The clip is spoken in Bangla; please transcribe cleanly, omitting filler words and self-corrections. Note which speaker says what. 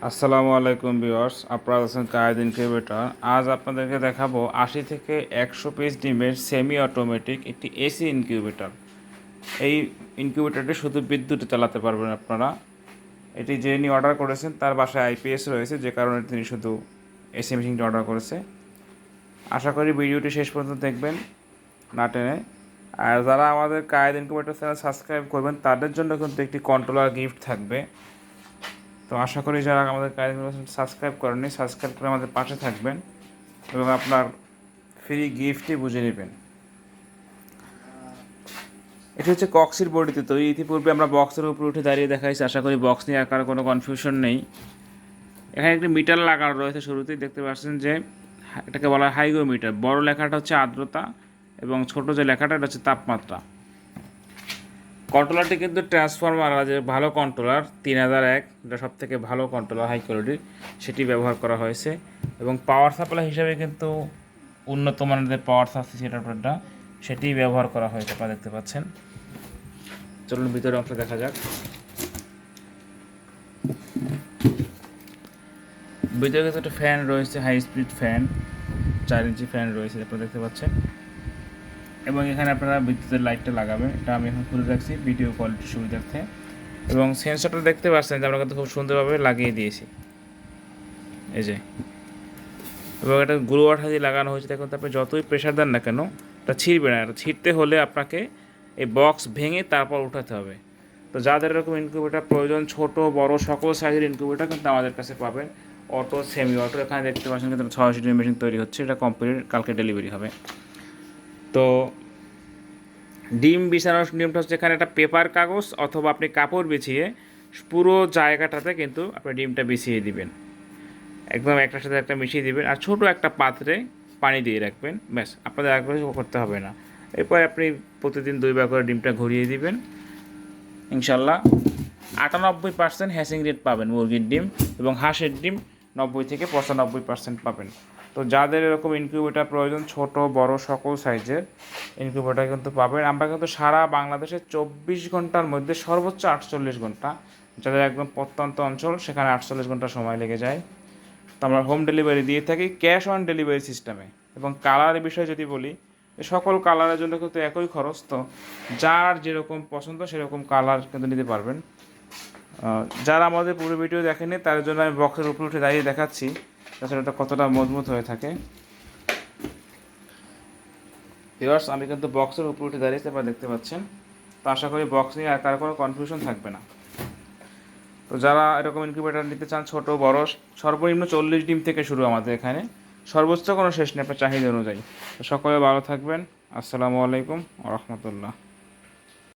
Speaker 1: আসসালামু আলাইকুম ভিউয়ার্স, আপনারা আছেন কায়েদ ইনকিউবেটর। আজ আপনাদেরকে দেখাবো 80 থেকে 100 পিস ডিমের সেমি অটোমেটিক একটি এসি ইনকিউবেটর। এই ইনকিউবেটরটি শুধু বিদ্যুতে চালাতে পারবেন আপনারা। এটি যিনি অর্ডার করেছেন তার বাসায় আইপিএস রয়েছে, যে কারণে তিনি শুধু এসি মেশিনটি অর্ডার করেছে। আশা করি ভিডিওটি শেষ পর্যন্ত দেখবেন না টেনে। আর যারা আমাদের কায়েদ ইনকিউবেটর চ্যানেল সাবস্ক্রাইব করবেন তাদের জন্য কিন্তু একটি কন্ট্রোলার গিফট থাকবে। তো আশা করি যারা আমাদের কাজগুলো সাবস্ক্রাইব করেননি, সাবস্ক্রাইব করে আমাদের পাশে থাকবেন এবং আপনার ফ্রি গিফটই বুঝে নেবেন। এটি হচ্ছে কক্সির বডিতে তৈরি। ইতিপূর্বে আমরা বক্সের উপরে উঠে দাঁড়িয়ে দেখাইছি, আশা করি বক্স নিয়ে আকার কোনো কনফিউশন নেই। এখানে একটি মিটার লাগানো রয়েছে, শুরুতেই দেখতে পাচ্ছেন যে এটাকে বলা হয় হাইগ্রোমিটার। বড় লেখাটা হচ্ছে আর্দ্রতা এবং ছোট যে লেখাটা এটা হচ্ছে তাপমাত্রা। কন্ট্রোলারটি কিন্তু ট্রান্সফরমার, যে ভালো কন্ট্রোলার 3001, এটা সব থেকে ভালো কন্ট্রোলার হাই কোয়ালিটির, সেটি ব্যবহার করা হয়েছে। এবং পাওয়ার সাপ্লাই হিসাবে কিন্তু উন্নত মানের পাওয়ার সাপ্লাইটা সেটি ব্যবহার করা হয়েছে, আপনারা দেখতে পাচ্ছেন। চলুন ভিতরে অংশ দেখা যাক। ভিতরে কিন্তু একটা ফ্যান রয়েছে, হাই স্পিড ফ্যান, 4 ইঞ্চি ফ্যান রয়েছে, আপনারা দেখতে পাচ্ছেন। এবং এখানে আপনারা বিদ্যুতের লাইটটা লাগাবেন, এটা আমি এখন খুলে রাখছি ভিডিও কোয়ালিটির সুবিধার্থে। এবং সেন্সরটা দেখতে পাচ্ছেন যে আমরা কিন্তু খুব সুন্দরভাবে লাগিয়ে দিয়েছি, এই যে। এবং এটা গ্লু ওয়াটার দিয়ে লাগানো হয়েছে। দেখুন, তারপরে যতই প্রেশার দেন না কেন এটা ছিঁড়বে না। এটা ছিঁড়তে হলে আপনাকে এই বক্স ভেঙে তারপর উঠাতে হবে। তো যাদের এরকম ইনকিউবেটার প্রয়োজন, ছোট বড় সকল সাইজের ইনকিউবেটার কিন্তু আমাদের কাছে পাবেন। অটো, সেমি অটো, এখানে দেখতে পাচ্ছেন কিন্তু 600 ডিমের মেশিন তৈরি হচ্ছে, এটা কমপ্লিট, কালকে ডেলিভারি হবে। তো ডিম বিছানোর নিয়মটা হচ্ছে, এখানে একটা পেপার কাগজ অথবা আপনি কাপড় বিছিয়ে পুরো জায়গাটাতে কিন্তু আপনি ডিমটা বিছিয়ে দিবেন, একদম একটার সাথে একটা মিশিয়ে দিবেন। আর ছোটো একটা পাত্রে পানি দিয়ে রাখবেন, ব্যাস, আপনাদের আর কিছু করতে হবে না। এরপর আপনি প্রতিদিন 2বার করে ডিমটা ঘুরিয়ে দিবেন। ইনশাল্লাহ 98% হ্যাচিং রেট পাবেন মুরগির ডিম, এবং হাঁসের ডিম 90 থেকে 95% পাবেন। তো যাদের এরকম ইনকিউবেটার প্রয়োজন, ছোট বড় সকল সাইজের ইনকিউবেটার কিন্তু পাবেন। আমরা কিন্তু সারা বাংলাদেশে 24 ঘন্টার মধ্যে সর্বোচ্চ 48 ঘন্টা, যাদের একদম প্রত্যন্ত অঞ্চল সেখানে 48 ঘন্টা সময় লেগে যায়। তো আমরা হোম ডেলিভারি দিয়ে থাকি, ক্যাশ অন ডেলিভারি সিস্টেমে। এবং কালারের বিষয়ে যদি বলি, সকল কালারের জন্য কিন্তু একই খরচ। তো যার যেরকম পছন্দ সেরকম কালার কিন্তু নিতে পারবেন। যারা আমাদের পুরো ভিডিও দেখেনি তার জন্য আমি বক্সের উপরে উঠে দাঁড়িয়ে দেখাচ্ছি, তাছাড়া এটা কতটা মজবুত হয়ে থাকে। ভিউয়ার্স, আমি কিন্তু বক্সের উপরে উঠে দাঁড়িয়েছি, আপনারা দেখতে পাচ্ছেন। তো আশা করি বক্স নিয়ে আর কারো কোনো কনফিউশন থাকবে না। তো যারা এরকম ইনকিউবেটার নিতে চান, ছোট বড়, সর্বনিম্ন 40 ডিম থেকে শুরু আমাদের এখানে, সর্বোচ্চ কোনো শেষ নেই আপনার চাহিদা অনুযায়ী। তো সকলে ভালো থাকবেন। আসসালামু আলাইকুম ওয়া রাহমাতুল্লাহ।